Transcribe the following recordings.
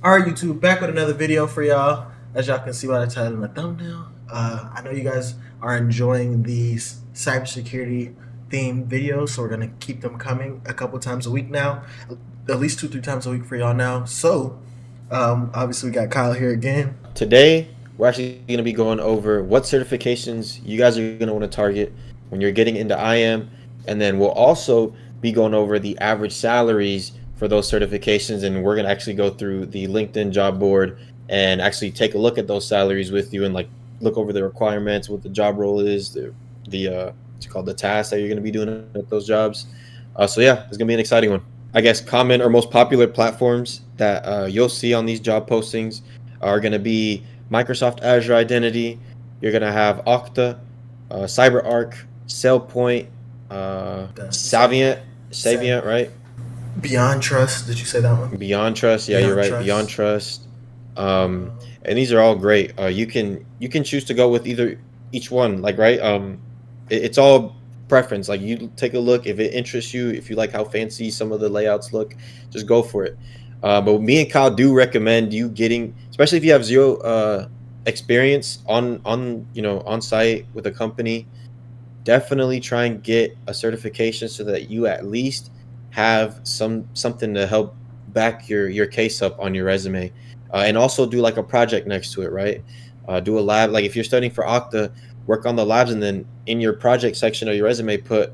Alright, YouTube, back with another video for y'all. As y'all can see by the title and the thumbnail, I know you guys are enjoying these cybersecurity themed videos, so we're gonna keep them coming a couple times a week now, at least 2-3 times a week for y'all now. So, obviously, we got Kyle here again. Today, we're actually going to be going over what certifications you guys are going to want to target when you're getting into IM, and then we'll also be going over the average salaries for those certifications, and we're going to actually go through the LinkedIn job board and actually take a look at those salaries with you and look over the requirements, what the job role is, what's it called, the tasks that you're going to be doing at those jobs. So yeah, it's going to be an exciting one. I guess common or most popular platforms that you'll see on these job postings are going to be Microsoft Azure Identity. You're going to have Okta, CyberArk, SailPoint, Savient, right? Beyond Trust, did you say that one? Beyond Trust, yeah, you're right. Beyond Trust, and these are all great. You can choose to go with each one, right? It's all preference. Like, you take a look if it interests you, if you like how fancy some of the layouts look, just go for it. But me and Kyle do recommend you getting, especially if you have zero experience on site with a company, definitely try and get a certification so that you at least have something to help back your case up on your resume, and also do like a project next to it, right? Do a lab. Like, if you're studying for Okta, work on the labs, and then in your project section of your resume put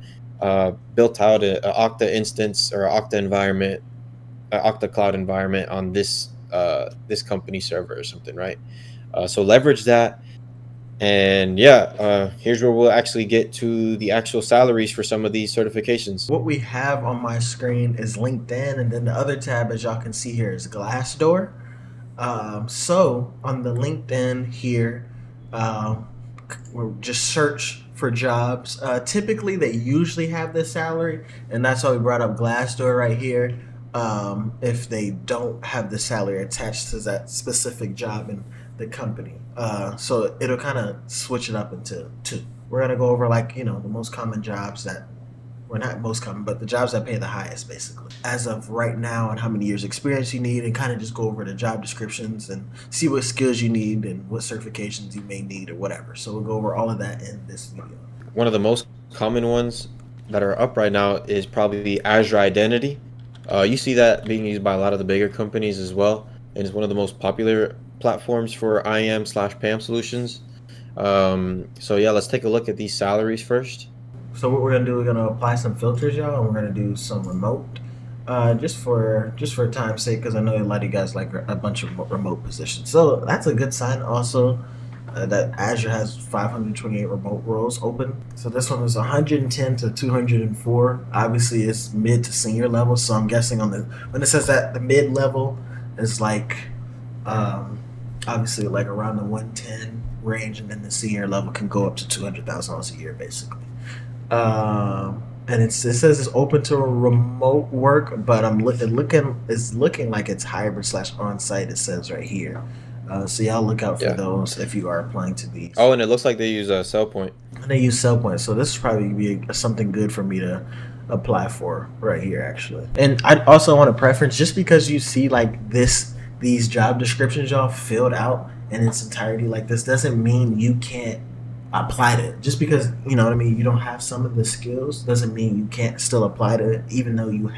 built out a Okta instance or Okta environment, Okta cloud environment on this company server or something, right? So leverage that. And yeah, here's where we'll actually get to the actual salaries for some of these certifications. What we have on my screen is LinkedIn, and then the other tab, as y'all can see here, is Glassdoor. So on the LinkedIn here, we'll just search for jobs. Typically, they usually have this salary, and that's why we brought up Glassdoor right here. If they don't have the salary attached to that specific job in the company. So it'll kind of switch it up into two. We're going to go over the most common jobs that, well, not most common, but the jobs that pay the highest, basically, as of right now, and how many years experience you need, and kind of just go over the job descriptions and see what skills you need and what certifications you may need or whatever. So we'll go over all of that in this video. One of the most common ones that are up right now is probably the Azure Identity. You see that being used by a lot of the bigger companies as well, and it's one of the most popular platforms for IAM/PAM solutions. So yeah, let's take a look at these salaries first. So what we're gonna do, we're gonna apply some filters, y'all, and we're gonna do some remote, just for time's sake, because I know a lot of you guys like a bunch of remote positions. So that's a good sign. Also, that Azure has 528 remote roles open. So this one is 110 to 204. Obviously, it's mid to senior level. So I'm guessing when it says that the mid level is obviously around the 110 range, and then the senior level can go up to $200,000 a year, basically. And it says it's open to remote work, but it's looking like it's hybrid/on-site. It says right here. So y'all look out for those if you are applying to these. Oh, and it looks like they use a SailPoint. And they use SailPoint, so this is probably be something good for me to apply for right here, actually. And I also want to preference, just because you see these job descriptions y'all filled out in its entirety like this, doesn't mean you can't apply to it. Just because, you know what I mean, you don't have some of the skills doesn't mean you can't still apply to it, even though you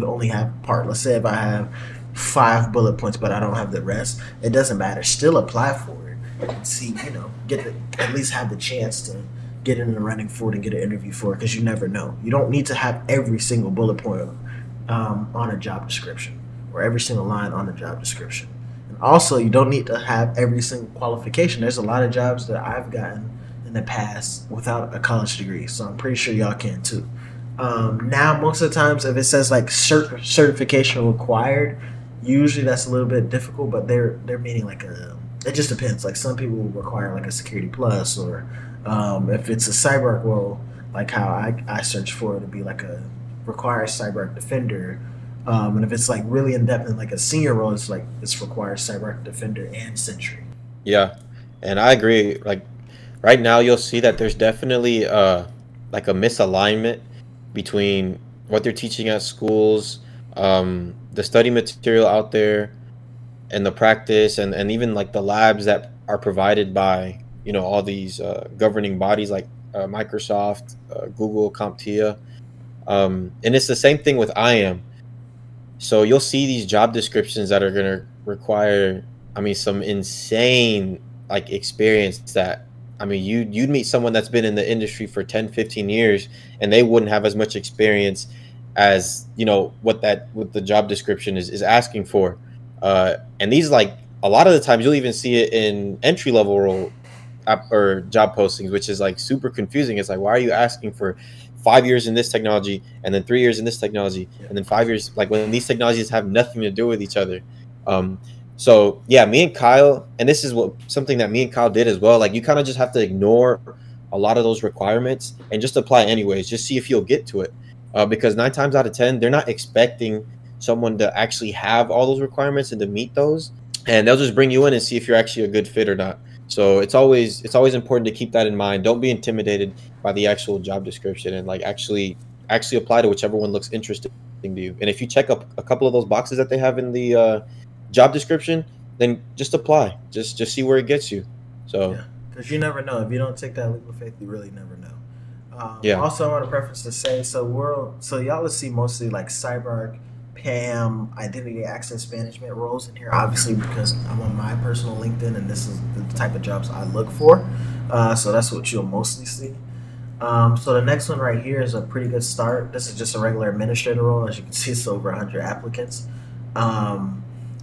only have part. Let's say if I have 5 bullet points but I don't have the rest, it doesn't matter. Still apply for it and see, at least have the chance to get in the running for it and get an interview for it, because you never know. You don't need to have every single bullet point on a job description, or every single line on the job description. And also, you don't need to have every single qualification. There's a lot of jobs that I've gotten in the past without a college degree, so I'm pretty sure y'all can too. Now, most of the times, if it says certification required, usually that's a little bit difficult, but they're meaning it just depends. Like, some people will require a Security Plus, or if it's a CyberArk role, like how I search for it, to be a requires CyberArk Defender. And if it's really in depth and a senior role, it's requires CyberArk Defender and Sentry. Yeah, and I agree. Right now, you'll see that there's definitely a misalignment between what they're teaching at schools, the study material out there, and the practice and even like the labs that are provided by, you know, all these governing bodies like Microsoft, Google, CompTIA, and it's the same thing with IAM. So you'll see these job descriptions that are going to require, I mean, some insane like experience that, I mean, you'd meet someone that's been in the industry for 10, 15 years and they wouldn't have as much experience as, you know, what the job description is asking for. And these, like, a lot of the times you'll even see it in entry level role or job postings, which is like super confusing. It's like, why are you asking for 5 years in this technology and then 3 years in this technology and then 5 years, like when these technologies have nothing to do with each other? So yeah, me and Kyle, and this is what something that me and Kyle did as well. Like, you kind of just have to ignore a lot of those requirements and just apply anyways. Just see if you'll get to it, because 9 times out of 10, they're not expecting someone to actually have all those requirements and to meet those, and they'll just bring you in and see if you're actually a good fit or not. So it's always important to keep that in mind. Don't be intimidated by the actual job description, and like actually apply to whichever one looks interesting to you. And if you check up a couple of those boxes that they have in the job description, then just apply. Just see where it gets you. So Yeah, because you never know. If you don't take that leap of faith, you really never know. yeah. Also, I want to preface to say, so y'all will see mostly like CyberArk, PAM, identity access management roles in here. Obviously, because I'm on my personal LinkedIn, and this is the type of jobs I look for. So that's what you'll mostly see. So the next one right here is a pretty good start. This is just a regular administrator role. As you can see, it's over 100 applicants.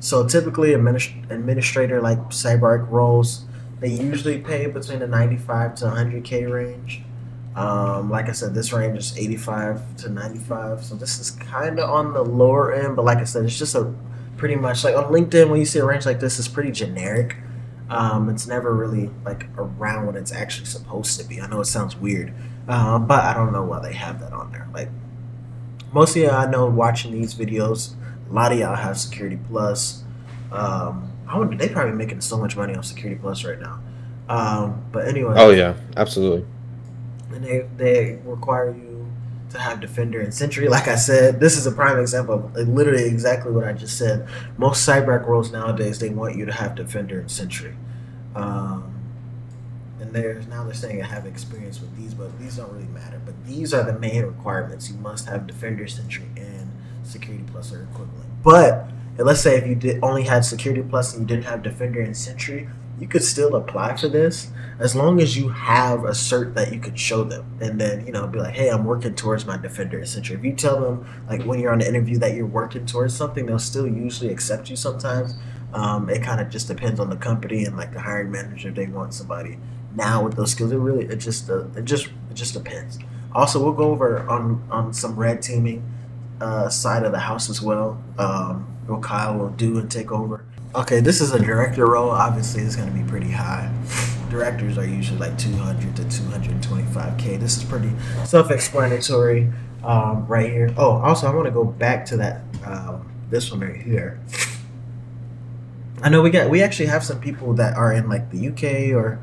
So typically, administrator like CyberArk roles, they usually pay between the 95 to 100K range. Like I said, this range is 85 to 95. So this is kind of on the lower end, but like I said, it's just a pretty much like on LinkedIn, when you see a range like this, it's pretty generic. It's never really like around what it's actually supposed to be. I know it sounds weird, but I don't know why they have that on there. Like, most of y'all I know watching these videos, a lot of y'all have Security Plus. They probably making so much money on Security Plus right now. But anyway. Oh yeah, absolutely. And they require you to have Defender and Sentry. Like I said, this is a prime example of literally exactly what I just said. Most CyberArk roles nowadays, they want you to have Defender and Sentry. And they're saying I have experience with these, but these don't really matter. But these are the main requirements. You must have Defender, Sentry, and Security Plus or equivalent. But let's say if you only had Security Plus and you didn't have Defender and Sentry, you could still apply for this as long as you have a cert that you could show them, and then be like, hey, I'm working towards my Defender and Sentry. If you tell them like when you're on the interview that you're working towards something, they'll still usually accept you sometimes. It kind of just depends on the company and like the hiring manager. If they want somebody now with those skills, it just depends. Also, we'll go over on some red teaming side of the house as well. What Kyle will do and take over. Okay, this is a director role. Obviously, it's going to be pretty high. Directors are usually like 200 to 225K. This is pretty self-explanatory right here. Oh, also, I want to go back to that this one right here. I know we actually have some people that are in like the UK or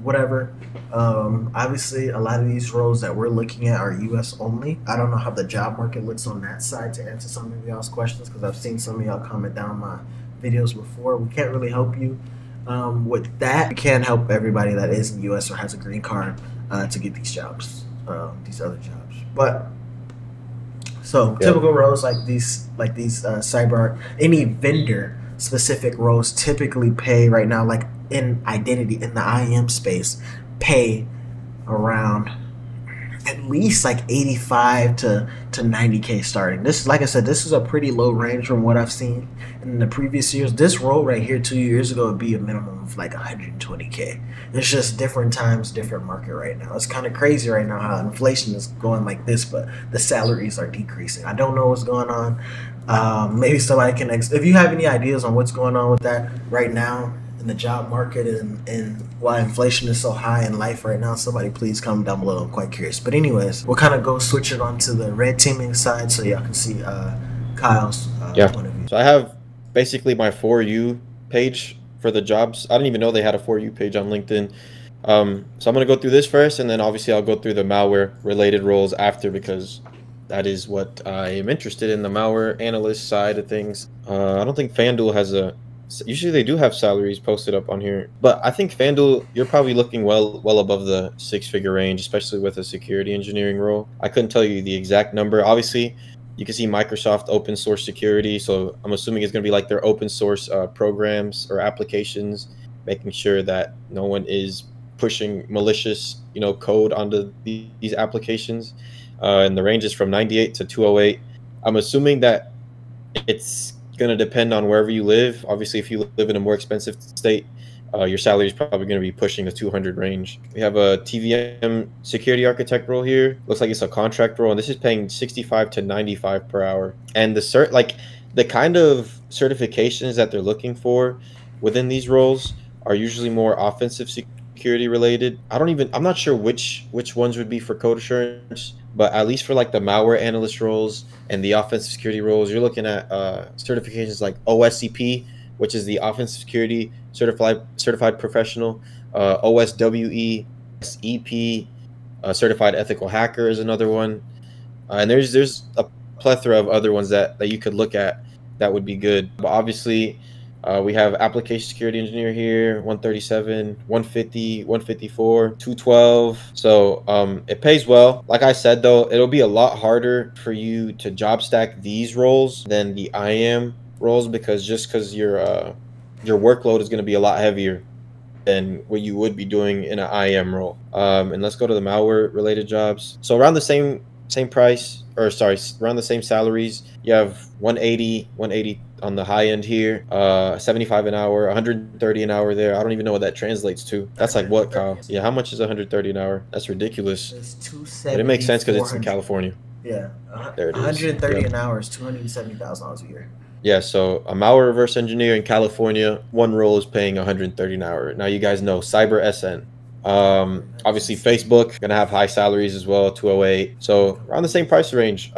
whatever. Obviously, a lot of these roles that we're looking at are US only. I don't know how the job market looks on that side to answer some of y'all's questions, because I've seen some of y'all comment down my videos before. We can't really help you with that. We can help everybody that is in the US or has a green card to get these jobs, these other jobs. But so typical roles like these CyberArk, any vendor specific roles typically pay right now, like in identity, in the IAM space, pay around at least like 85 to 90K starting. This, like I said, this is a pretty low range from what I've seen in the previous years. This role right here 2 years ago would be a minimum of like 120K. It's just different times, different market right now. It's kind of crazy right now how inflation is going like this, but the salaries are decreasing. I don't know what's going on. Maybe somebody can, if you have any ideas on what's going on with that right now in the job market and why inflation is so high in life right now, somebody please comment down below. I'm quite curious. But anyways, we'll kind of go switch it on to the red teaming side so y'all can see Kyle's point of view. So I have basically my For You page for the jobs. I didn't even know they had a For You page on LinkedIn. So I'm going to go through this first, and then obviously I'll go through the malware related roles after, because that is what I am interested in, the malware analyst side of things. I don't think FanDuel has a. Usually they do have salaries posted up on here, but I think FanDuel, you're probably looking well above the six-figure range, especially with a security engineering role. I couldn't tell you the exact number. Obviously, you can see Microsoft open source security, so I'm assuming it's going to be like their open source programs or applications, making sure that no one is pushing malicious, code onto these applications. And the range is from 98 to 208. I'm assuming that it's going to depend on wherever you live. Obviously, if you live in a more expensive state, your salary is probably going to be pushing the 200 range. We have a TVM security architect role here. Looks like it's a contract role, and this is paying 65 to 95 per hour. And the kind of certifications that they're looking for within these roles are usually more offensive security related. I'm not sure which ones would be for code assurance, but at least for like the malware analyst roles and the offensive security roles, you're looking at certifications like OSCP, which is the offensive security certified professional, OSWE, SEP, certified ethical hacker is another one, and there's a plethora of other ones that you could look at that would be good. But obviously, we have application security engineer here, 137, 150, 154, 212. So it pays well. Like I said, though, it'll be a lot harder for you to job stack these roles than the IAM roles, because your workload is going to be a lot heavier than what you would be doing in an IAM role. And let's go to the malware related jobs. So around the same price, or sorry, around the same salaries. You have 180 on the high end here, 75 an hour, 130 an hour there. I don't even know what that translates to. That's like what, Kyle? Yeah, how much is 130 an hour? That's ridiculous. It's 270. But it makes sense because it's in California. Yeah, there it is. 130 an hour is $270,000 a year. Yeah, so a malware reverse engineer in California, one role is paying 130 an hour. Now you guys know Cyber SN. Obviously Facebook gonna have high salaries as well, 208. So around the same price range.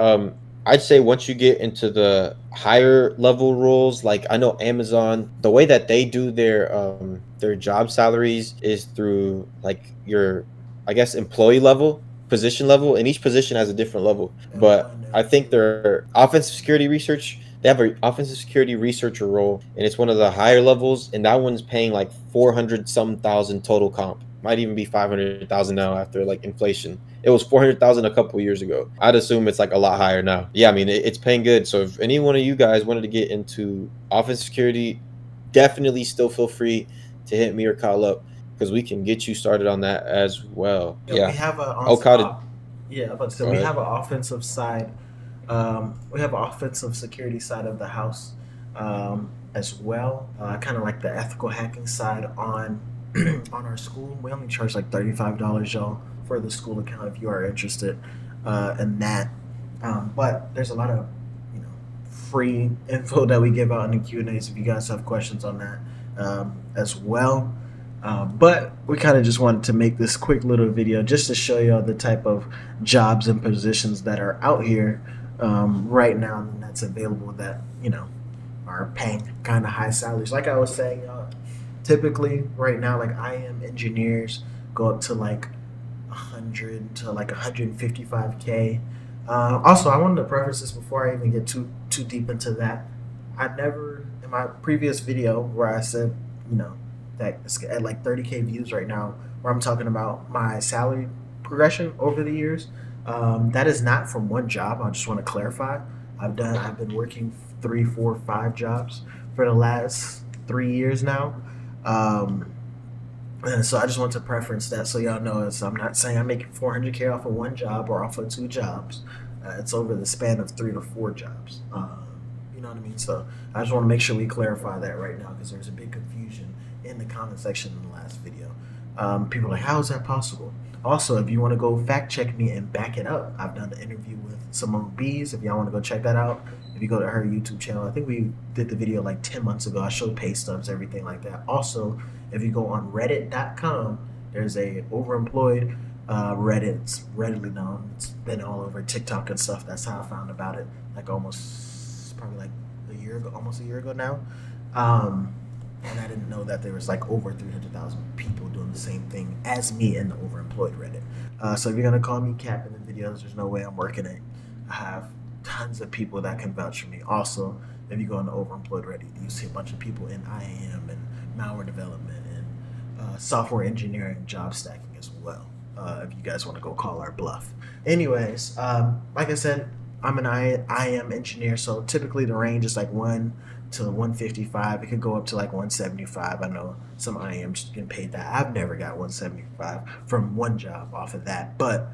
I'd say once you get into the higher level roles, like I know Amazon, the way that they do their job salaries is through like your, I guess, employee level, position level, and each position has a different level. But I think their offensive security research, they have an offensive security researcher role, and it's one of the higher levels, and that one's paying like 400 some thousand total comp. Might even be 500,000 now after like inflation. It was 400,000 a couple years ago. I'd assume it's like a lot higher now. Yeah, I mean it's paying good. So if any one of you guys wanted to get into offensive security, definitely still feel free to hit me or Kyle up, because we can get you started on that as well. Yeah. We have a we have an offensive side. We have an offensive security side of the house as well. Kind of like the ethical hacking side on our school. We only charge like $35, y'all, for the school account if you are interested in that. But there's a lot of free info that we give out in the Q&As if you guys have questions on that as well. But we kind of just wanted to make this quick little video just to show y'all the type of jobs and positions that are out here right now and that's available that are paying kind of high salaries. Like I was saying, typically right now, like IAM engineers go up to like 100 to like 155K. Also, I wanted to preface this before I even get too deep into that. I never, in my previous video where I said, that it's at like 30K views right now, where I'm talking about my salary progression over the years, that is not from one job. I just want to clarify. I've been working 3, 4, 5 jobs for the last 3 years now. And so I just want to preference that so y'all know. I'm not saying I'm making 400K off of one job or off of 2 jobs. It's over the span of 3 to 4 jobs. You know what I mean? So I just want to make sure we clarify that right now, because there's a big confusion in the comment section in the last video. People are like, how is that possible? Also, if you want to go fact check me and back it up, I've done an interview with Simone Bees. If y'all want to go check that out, if you go to her YouTube channel, I think we did the video like 10 months ago. I showed pay stubs, everything like that. Also, if you go on reddit.com, there's a overemployed Reddit. It's readily known. It's been all over TikTok and stuff. That's how I found about it, like probably like almost a year ago now. And I didn't know that there was like over 300,000 people doing the same thing as me in the overemployed Reddit. So if you're gonna call me cap in the videos, there's no way I'm working it. I have tons of people that can vouch for me. Also, if you go on the overemployed Reddit, you see a bunch of people in IAM and malware development and software engineering job stacking as well. If you guys want to go call our bluff. Anyways, like I said, I'm an IAM engineer, so typically the range is like 1 to 155. It could go up to like 175. I know some IAMs getting paid that. I've never got 175 from one job off of that, but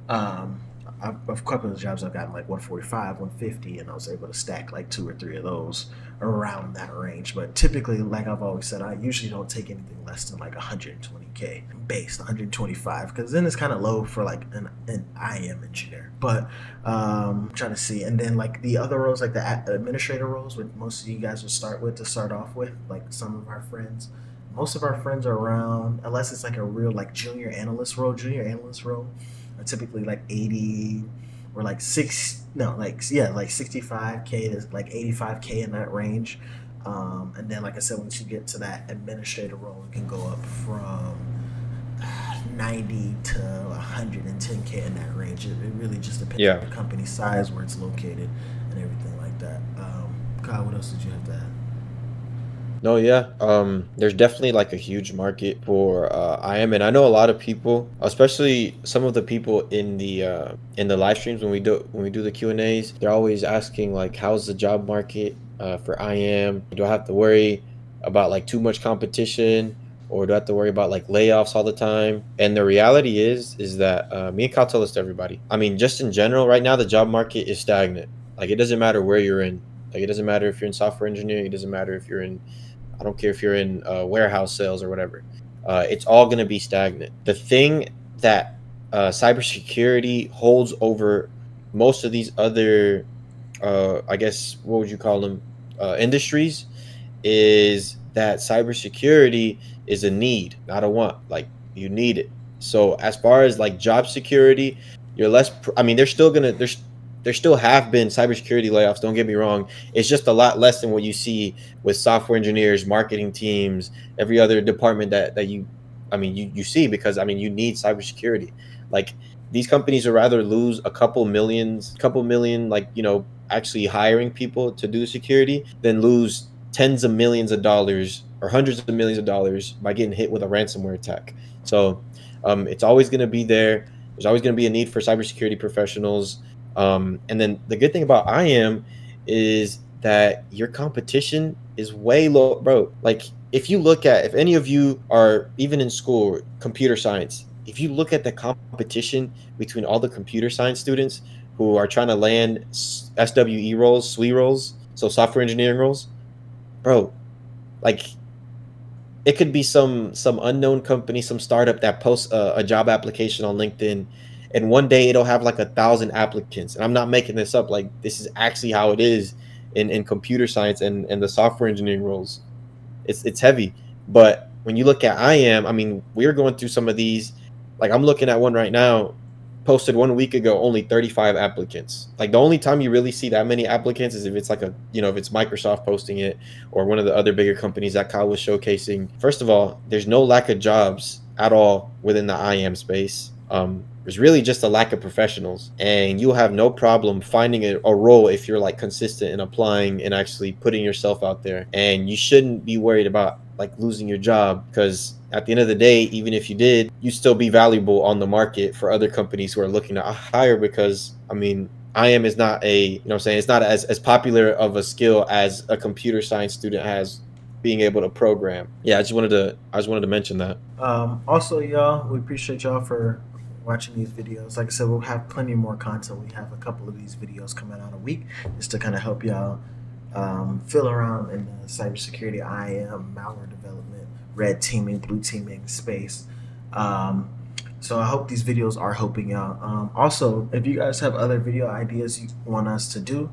um, a couple of jobs I've gotten like 145, 150, and I was able to stack like two or three of those around that range. But typically, like I've always said, I usually don't take anything less than like 120K base, 125, because then it's kind of low for like an IM engineer. But I'm trying to see, and then like the other roles, like the administrator roles, what most of you guys would start with to start off with, like some of our friends. Most of our friends are around, unless it's like a real like junior analyst role. Junior analyst role are typically like 80 or like six, no, like yeah, like 65K to like 85K in that range. And then, like I said, once you get to that administrator role, it can go up from 90 to 110K in that range. It really just depends Yeah. on the company size, where it's located, and everything like that. Kyle, what else did you have to add? No, yeah. There's definitely like a huge market for IM, and I know a lot of people, especially some of the people in the live streams when we do the Q&As, they're always asking like, how's the job market for IM? Do I have to worry about like too much competition, or do I have to worry about like layoffs all the time? And the reality is that me and Kyle tell this to everybody. I mean, just in general, right now the job market is stagnant. Like it doesn't matter where you're in. Like it doesn't matter if you're in software engineering. It doesn't matter if you're in, I don't care if you're in warehouse sales or whatever. It's all going to be stagnant. The thing that cybersecurity holds over most of these other, I guess, what would you call them, industries, is that cybersecurity is a need, not a want. Like you need it. So as far as like job security, you're less. I mean, there still have been cybersecurity layoffs. Don't get me wrong. It's just a lot less than what you see with software engineers, marketing teams, every other department that you, I mean, you see, because I mean, you need cybersecurity. Like these companies would rather lose a couple million, like, actually hiring people to do security than lose tens of millions of dollars or hundreds of millions of dollars by getting hit with a ransomware attack. So it's always going to be there. There's always going to be a need for cybersecurity professionals. And then the good thing about IAM is that your competition is way low, bro. Like if any of you are even in school, computer science, if you look at the competition between all the computer science students who are trying to land SWE roles, SWE roles, so software engineering roles, bro, like it could be some unknown company, some startup that posts a job application on LinkedIn, and one day it'll have like 1,000 applicants. And I'm not making this up. Like this is actually how it is in computer science and the software engineering roles. It's heavy. But when you look at IAM, I mean, we're going through some of these. Like I'm looking at one right now, posted 1 week ago, only 35 applicants. Like the only time you really see that many applicants is if it's like if it's Microsoft posting it or one of the other bigger companies that Kyle was showcasing. First of all, there's no lack of jobs at all within the IAM space. There's really just a lack of professionals, and you'll have no problem finding a role if you're like consistent in applying and actually putting yourself out there. And you shouldn't be worried about like losing your job, because at the end of the day, even if you did, you still be valuable on the market for other companies who are looking to hire. Because I mean, IAM is not it's not as popular of a skill as a computer science student has, being able to program. Yeah, I just wanted to mention that. Also, y'all, we appreciate y'all for watching these videos. Like I said, we'll have plenty more content. We have a couple of these videos coming out a week just to kind of help y'all feel around in the cybersecurity, IAM, malware development, red teaming, blue teaming space. So I hope these videos are helping y'all. Also, if you guys have other video ideas you want us to do,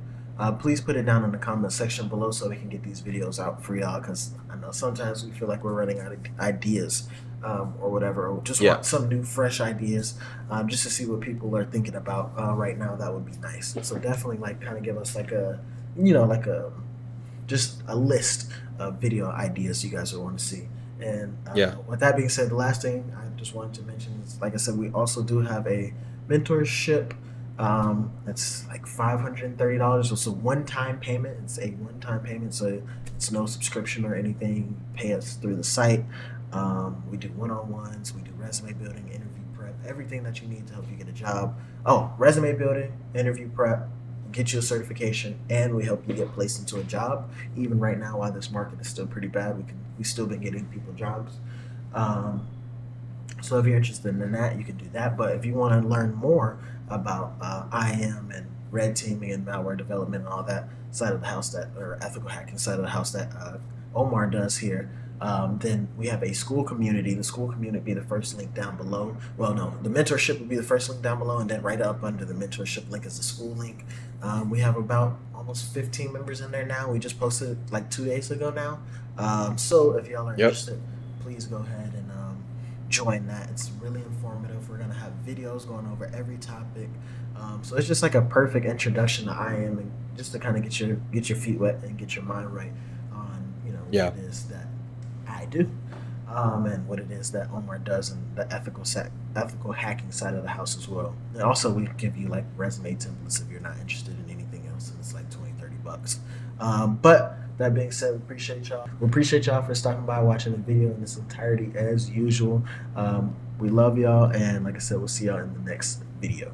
please put it down in the comment section below so we can get these videos out for y'all, because I know sometimes we feel like we're running out of ideas or whatever, or just want some new fresh ideas just to see what people are thinking about right now. That would be nice. So definitely like kind of give us like a just a list of video ideas you guys would want to see. And with that being said, the last thing I just wanted to mention is, like I said, we also do have a mentorship It's like $530. It's a one-time payment. It's a one-time payment, so it's no subscription or anything. Pay us through the site. We do one-on-ones. We do resume building, interview prep, everything that you need to help you get a job. Oh, resume building, interview prep, get you a certification, and we help you get placed into a job. Even right now, while this market is still pretty bad, we still been getting people jobs. Um, so if you're interested in that, you can do that. But if you want to learn more about IAM and red teaming and malware development and all that side of the house or ethical hacking side of the house that Omar does here, then we have a school community. The school community will be the first link down below. Well, no, the mentorship will be the first link down below, and then right up under the mentorship link is the school link. We have about almost 15 members in there now. We just posted like 2 days ago now. So if y'all are interested, please go ahead and join that. It's really informative. We're gonna have videos going over every topic. So it's just like a perfect introduction to IAM, and just to kind of get your feet wet and get your mind right on what it is that I do, and what it is that Omar does, and the ethical hacking side of the house as well. And also we give you like resume templates if you're not interested in anything else, and it's like $20-30. But that being said, we appreciate y'all. We appreciate y'all for stopping by, watching the video in its entirety as usual. We love y'all, and like I said, we'll see y'all in the next video.